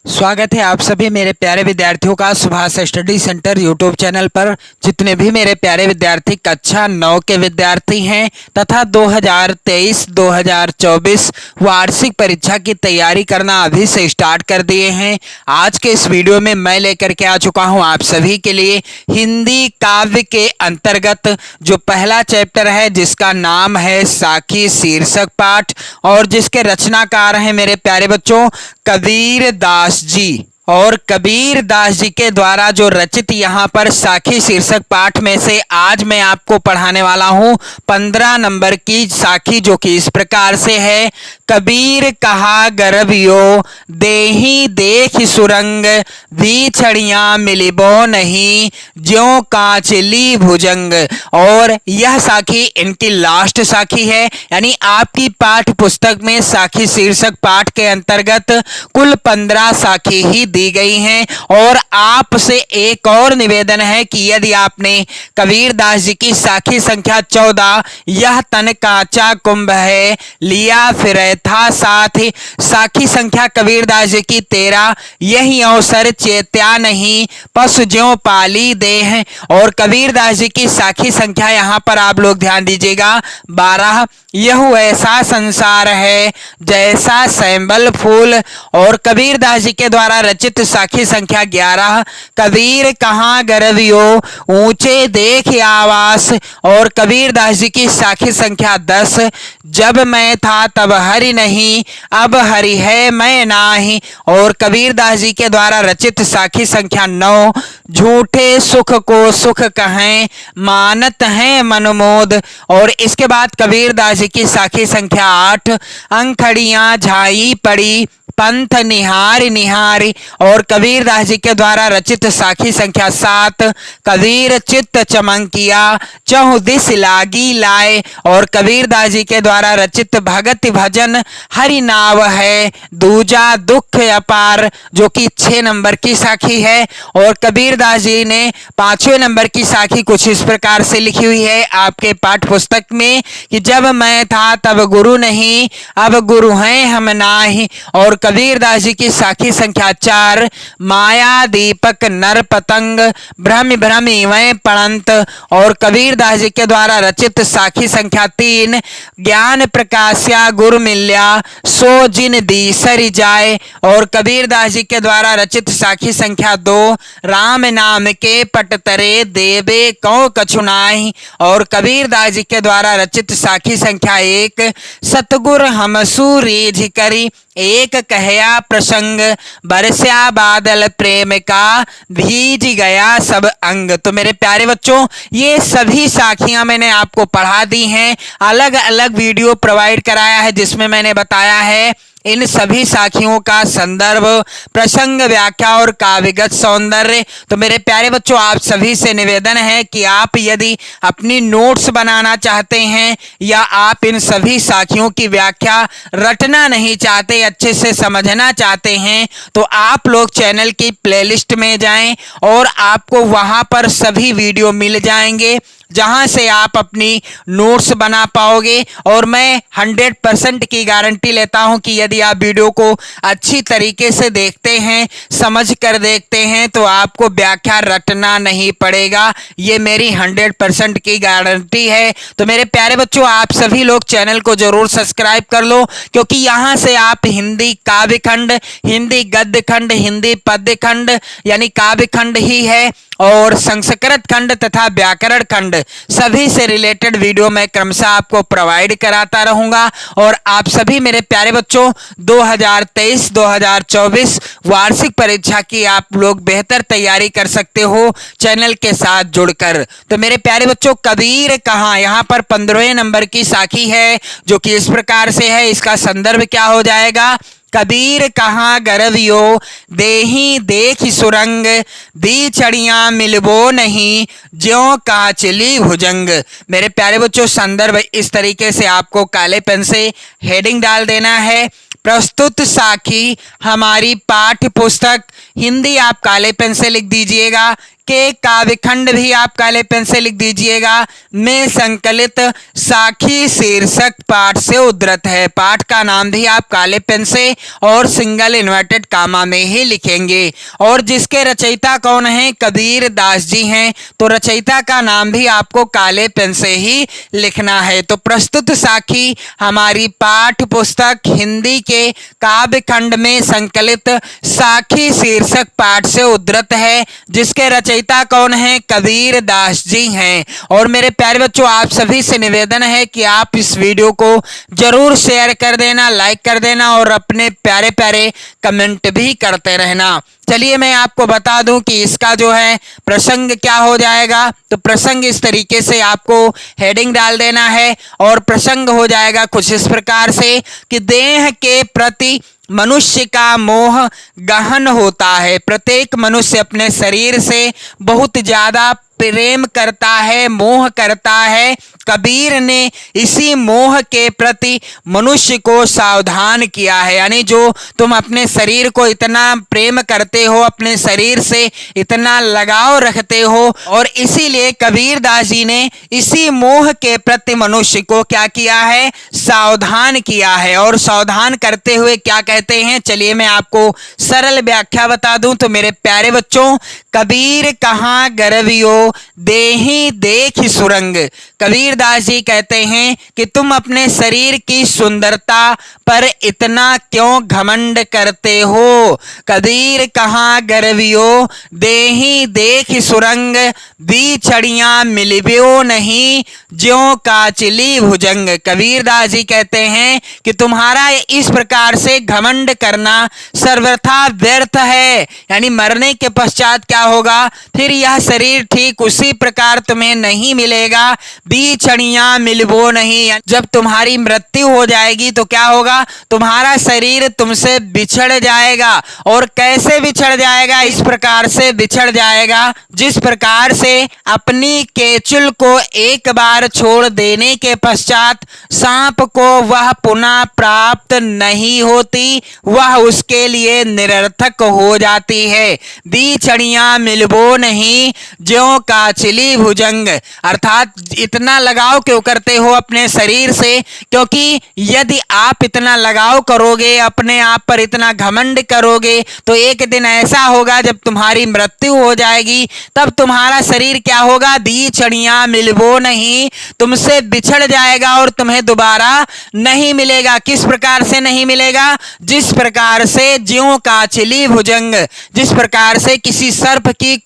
स्वागत है आप सभी मेरे प्यारे विद्यार्थियों का Subhash study centre YouTube channel पर। जितने भी मेरे प्यारे विद्यार्थी कक्षा 9 के विद्यार्थी हैं तथा 2023-2024 वार्षिक परीक्षा की तैयारी करना अभी से स्टार्ट कर दिए हैं। आज के इस वीडियो में मैं लेकर के आ चुका हूं आप सभी के लिए हिंदी काव्य के अंतर्गत जो पहला चैप्टर है जिसका नाम है साखी शीर्षक पाठ और जिसके रचनाकार हैं मेरे प्यारे बच्चों कबीर दास जी। और कबीर दास जी के द्वारा जो रचित यहाँ पर साखी शीर्षक पाठ में से आज मैं आपको पढ़ाने वाला हूँ 15 नंबर की साखी, जो कि इस प्रकार से है। कबीर कहा गर्भियो देहि देख सुरंग, बिछड़िया मिलिबो नहीं ज्यों कांचली भुजंग। और यह साखी इनकी लास्ट साखी है, यानी आपकी पाठ पुस्तक में साखी शीर्षक पाठ के अंतर्गत कुल 15 साखी ही दी गई हैं। और आपसे एक और निवेदन है कि यदि आपने कबीर दास जी की साखी संख्या 14 यह तन कांचा कुंभ है लिया फिर था साथ, साखी संख्या कबीर दास जी की 13 यही अवसर चेत्या नहीं पशु ज्यों पाली देह। और कबीर दास जी की साखी संख्या यहाँ पर आप लोग ध्यान दीजिएगा 12 यह ऐसा संसार है जैसा सैंबल फूल। और कबीर दास जी के द्वारा रचित साखी संख्या 11 कबीर कहाँ गर्भियो ऊंचे देख आवास। और कबीर दास जी की साखी संख्या 10 जब मैं था तब हरि नहीं अब हरि है मैं नाही। और कबीर दास जी के द्वारा रचित साखी संख्या 9 झूठे सुख को सुख कहें मानत हैं मनमोद। और इसके बाद कबीर दास जी की साखी संख्या 8 अंखड़ियां झाई पड़ी पंथ निहारी निहारी। और कबीर दास जी के द्वारा रचित साखी संख्या 7 कबीर चित्त चमंकिया चहु दिस लागी लाए। और कबीर दास जी के द्वारा रचित भगत भजन हरि नाव है दूजा दुख अपार, जो कि 6 नंबर की साखी है। और कबीर दास जी ने 5वें नंबर की साखी कुछ इस प्रकार से लिखी हुई है आपके पाठ पुस्तक में कि जब मैं था तब गुरु नहीं अब गुरु हैं हम नाही। और कबीर दास जी की साखी संख्या 4 माया दीपक नर पतंग भ्रम भ्रम इवै पड़ंत। और कबीर दास जी के द्वारा रचित साखी संख्या 3 ज्ञान प्रकाश्या गुरु मिल्या सो जिन दीसरी जाए। और कबीर दास जी के द्वारा रचित साखी संख्या 2 राम नाम के पटतरे देवे कौ कछुनाई। और कबीर दास जी के द्वारा रचित साखी संख्या 1 सतगुर हमसू रीझ करी एक कहया प्रसंग बरस्या बादल प्रेम का भीज गया सब अंग। तो मेरे प्यारे बच्चों ये सभी साखियां मैंने आपको पढ़ा दी हैं, अलग अलग वीडियो प्रोवाइड कराया है जिसमें मैंने बताया है इन सभी साखियों का संदर्भ प्रसंग व्याख्या और काव्यगत सौंदर्य। तो मेरे प्यारे बच्चों आप सभी से निवेदन है कि आप यदि अपनी नोट्स बनाना चाहते हैं या आप इन सभी साखियों की व्याख्या रटना नहीं चाहते, अच्छे से समझना चाहते हैं, तो आप लोग चैनल की प्लेलिस्ट में जाएं और आपको वहां पर सभी वीडियो मिल जाएंगे जहां से आप अपनी नोट्स बना पाओगे। और मैं 100% की गारंटी लेता हूं कि यदि आप वीडियो को अच्छी तरीके से देखते हैं, समझ कर देखते हैं, तो आपको व्याख्या रटना नहीं पड़ेगा। ये मेरी 100% की गारंटी है। तो मेरे प्यारे बच्चों आप सभी लोग चैनल को जरूर सब्सक्राइब कर लो, क्योंकि यहां से आप हिंदी काव्य खंड, हिंदी गद्य खंड, हिंदी पद्य खंड यानी काव्य खंड ही है और संस्कृत खंड तथा व्याकरण खंड सभी से रिलेटेड वीडियो मैं क्रमशः आपको प्रोवाइड कराता रहूंगा। और आप सभी मेरे प्यारे बच्चों 2023-2024 वार्षिक परीक्षा की आप लोग बेहतर तैयारी कर सकते हो चैनल के साथ जुड़कर। तो मेरे प्यारे बच्चों कबीर कहाँ यहाँ पर 15वें नंबर की साखी है जो कि इस प्रकार से है। इसका संदर्भ क्या हो जाएगा? कबीर कहाँ गर्भियो देहि देख सुरंग बिछड़िया मिलबो नहीं ज्यों कांचली भुजंग। मेरे प्यारे बच्चों संदर्भ इस तरीके से आपको काले पेन से हेडिंग डाल देना है। प्रस्तुत साखी हमारी पाठ्य पुस्तक हिंदी आप काले पेन से लिख दीजिएगा के काव्यखंड भी आप काले पेन से लिख दीजिएगा में संकलित साखी शीर्षक पाठ से उद्धृत है। पाठ का नाम भी आप काले पेन से और सिंगल इन्वर्टेड कामा में ही लिखेंगे। और जिसके रचयिता कौन है, कबीर दास जी हैं, तो रचयिता का नाम भी आपको काले पेन से ही लिखना है। तो प्रस्तुत साखी हमारी पाठ पुस्तक हिंदी के काव्य खंड में संकलित साखी शीर्षक पाठ से उद्धृत है, जिसके रचयिता कौन है, कबीर दास जी हैं। और मेरे प्यारे बच्चों, आप सभी से निवेदन है कि आप इस वीडियो को जरूर शेयर कर देना, लाइक कर देना और अपने प्यारे प्यारे कमेंट भी करते रहना। चलिए मैं आपको बता दूं कि इसका जो है प्रसंग क्या हो जाएगा। तो प्रसंग इस तरीके से आपको हेडिंग डाल देना है और प्रसंग हो जाएगा कुछ इस प्रकार से कि देह के प्रति मनुष्य का मोह गहन होता है। प्रत्येक मनुष्य अपने शरीर से बहुत ज्यादा प्रेम करता है, मोह करता है। कबीर ने इसी मोह के प्रति मनुष्य को सावधान किया है। यानी जो तुम अपने शरीर को इतना प्रेम करते हो, अपने शरीर से इतना लगाव रखते हो, और इसीलिए कबीर दास जी ने इसी मोह के प्रति मनुष्य को क्या किया है, सावधान किया है। और सावधान करते हुए क्या कहते हैं, चलिए मैं आपको सरल व्याख्या बता दूं। तो मेरे प्यारे बच्चों, कबीर कहाँ गर्वियो देहि देख सुरंग। कबीर दास जी कहते हैं कि तुम अपने शरीर की सुंदरता पर इतना क्यों घमंड करते हो। कबीर कहाँ गर्वियो देहि देख सुरंग, बिछड़ियां मिलबियो नहीं ज्यों काचली भुजंग। कबीर दास जी कहते हैं कि तुम्हारा इस प्रकार से घमंड करना सर्वथा व्यर्थ है। यानी मरने के पश्चात क्या होगा, फिर यह शरीर ठीक उसी प्रकार तुम्हें नहीं मिलेगा। बिछड़ियां मिलबो नहीं, जब तुम्हारी मृत्यु हो जाएगी तो क्या होगा, तुम्हारा शरीर तुमसे बिछड़ जाएगा। और कैसे बिछड़ जाएगा, इस प्रकार से बिछड़ जाएगा जिस प्रकार से अपनी केचुल को एक बार छोड़ देने के पश्चात सांप को वह पुनः प्राप्त नहीं होती, वह उसके लिए निरर्थक हो जाती है। बिछड़ियां मिलबो नहीं ज्यों काचली भुजंग, अर्थात इतना लगाव क्यों करते हो अपने शरीर से, क्योंकि यदि आप इतना लगाव करोगे, अपने आप पर इतना घमंड करोगे, तो एक दिन ऐसा होगा जब तुम्हारी मृत्यु हो जाएगी, तब तुम्हारा शरीर क्या होगा, बिछड़ियां मिलबो नहीं, तुमसे बिछड़ जाएगा और तुम्हें दोबारा नहीं मिलेगा। किस प्रकार से नहीं मिलेगा, जिस प्रकार से ज्यों काचली भुजंग, जिस प्रकार से किसी सर्प की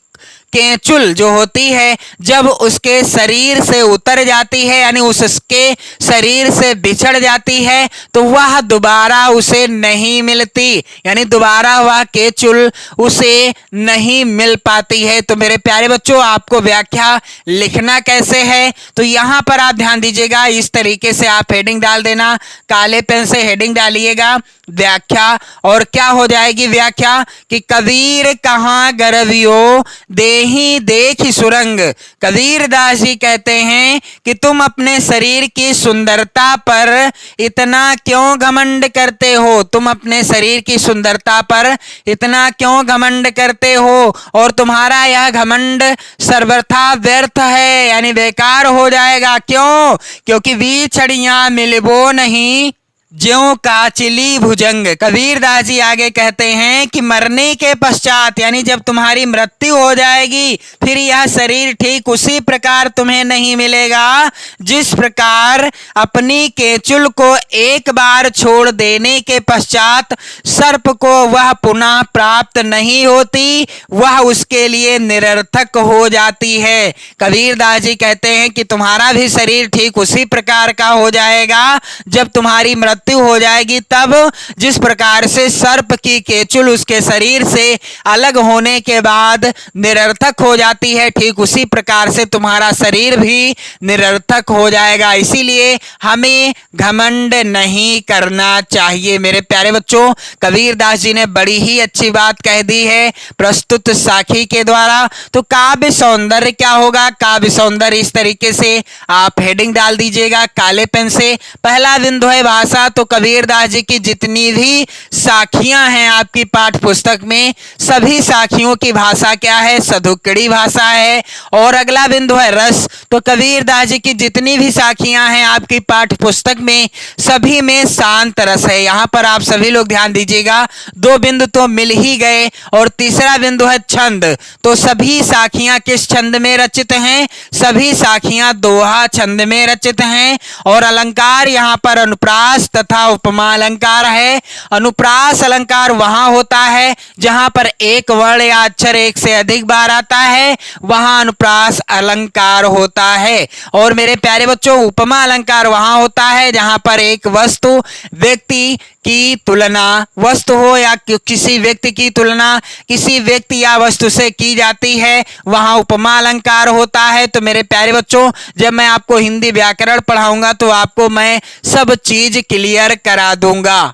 केंचुल जो होती है जब उसके शरीर से उतर जाती है, यानी उसके शरीर से बिछड़ जाती है, तो वह दोबारा उसे नहीं मिलती, यानी दोबारा वह केंचुल उसे नहीं मिल पाती है। तो मेरे प्यारे बच्चों, आपको व्याख्या लिखना कैसे है, तो यहां पर आप ध्यान दीजिएगा। इस तरीके से आप हेडिंग डाल देना, काले पेन से हेडिंग डालिएगा व्याख्या, और क्या हो जाएगी व्याख्या कि कबीर कहाँ गर्वियो देहि देख सुरंग। कबीर दास जी कहते हैं कि तुम अपने शरीर की सुंदरता पर इतना क्यों घमंड करते हो, तुम अपने शरीर की सुंदरता पर इतना क्यों घमंड करते हो, और तुम्हारा यह घमंड सर्वथा व्यर्थ है, यानी बेकार हो जाएगा। क्यों, क्योंकि बिछड़ियां मिलबो नहीं ज्यों काचली भुजंग। कबीर दास जी आगे कहते हैं कि मरने के पश्चात, यानी जब तुम्हारी मृत्यु हो जाएगी, फिर यह शरीर ठीक उसी प्रकार तुम्हें नहीं मिलेगा जिस प्रकार अपनी केचुल को एक बार छोड़ देने के पश्चात सर्प को वह पुनः प्राप्त नहीं होती, वह उसके लिए निरर्थक हो जाती है। कबीर दास जी कहते हैं कि तुम्हारा भी शरीर ठीक उसी प्रकार का हो जाएगा जब तुम्हारी मृत्यु हो जाएगी, तब जिस प्रकार से सर्प की केचुल उसके शरीर से अलग होने के बाद निरर्थक हो जाती है, ठीक उसी प्रकार से तुम्हारा शरीर भी निरर्थक हो जाएगा। इसीलिए हमें घमंड नहीं करना चाहिए। मेरे प्यारे बच्चों, कबीर दास जी ने बड़ी ही अच्छी बात कह दी है प्रस्तुत साखी के द्वारा। तो काव्य सौंदर्य क्या होगा, काव्य सौंदर्य इस तरीके से आप हेडिंग डाल दीजिएगा काले पेन से। पहला बिंदु है भाषा तो कबीरदास जी की जितनी भी साखियां हैं आपकी पाठ पुस्तक में, सभी साखियों की भाषा क्या है? सधुक्कड़ी भाषा है। और अगला बिंदु है रस, तो कबीरदास जी की जितनी भी साखियां हैं आपकी पाठ पुस्तक में, सभी में शांत रस है। यहां पर आप सभी लोग ध्यान दीजिएगा, दो बिंदु तो मिल ही गए। और तीसरा बिंदु है छंद, तो सभी साखियां किस छंद में रचित हैं? सभी साखियां दोहा छंद में रचित हैं। और अलंकार यहां पर अनुप्रास तथा उपमा अलंकार है। अनुप्रास अलंकार वहां होता है जहां पर एक वर्ण या अक्षर एक से अधिक बार आता है, वहां अनुप्रास अलंकार होता है। और मेरे प्यारे बच्चों, उपमा अलंकार वहां होता है जहां पर एक वस्तु व्यक्ति की तुलना, वस्तु हो या किसी व्यक्ति की तुलना किसी व्यक्ति या वस्तु से की जाती है, वहां उपमा अलंकार होता है। तो मेरे प्यारे बच्चों, जब मैं आपको हिंदी व्याकरण पढ़ाऊंगा तो आपको मैं सब चीज क्लियर करा दूंगा।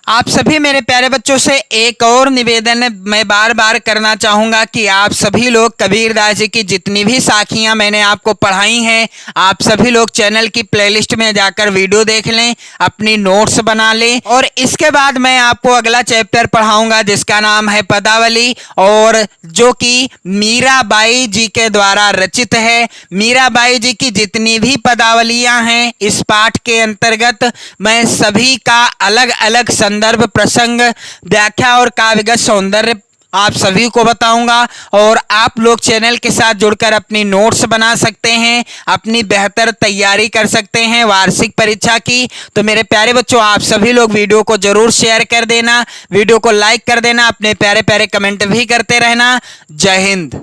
आप सभी मेरे प्यारे बच्चों से एक और निवेदन मैं बार बार करना चाहूंगा कि आप सभी लोग कबीरदास जी की जितनी भी साखियां मैंने आपको पढ़ाई हैं, आप सभी लोग चैनल की प्लेलिस्ट में जाकर वीडियो देख लें, अपनी नोट्स बना लें। और इसके बाद मैं आपको अगला चैप्टर पढ़ाऊंगा जिसका नाम है पदावली, और जो कि मीराबाई जी के द्वारा रचित है। मीराबाई जी की जितनी भी पदावलियां हैं इस पाठ के अंतर्गत मैं सभी का अलग अलग संदर्भ, प्रसंग, व्याख्या और काव्यगत सौंदर्य आप सभी को बताऊंगा। और आप लोग चैनल के साथ जुड़कर अपनी नोट्स बना सकते हैं, अपनी बेहतर तैयारी कर सकते हैं वार्षिक परीक्षा की। तो मेरे प्यारे बच्चों, आप सभी लोग वीडियो को जरूर शेयर कर देना, वीडियो को लाइक कर देना, अपने प्यारे प्यारे कमेंट भी करते रहना। जय हिंद।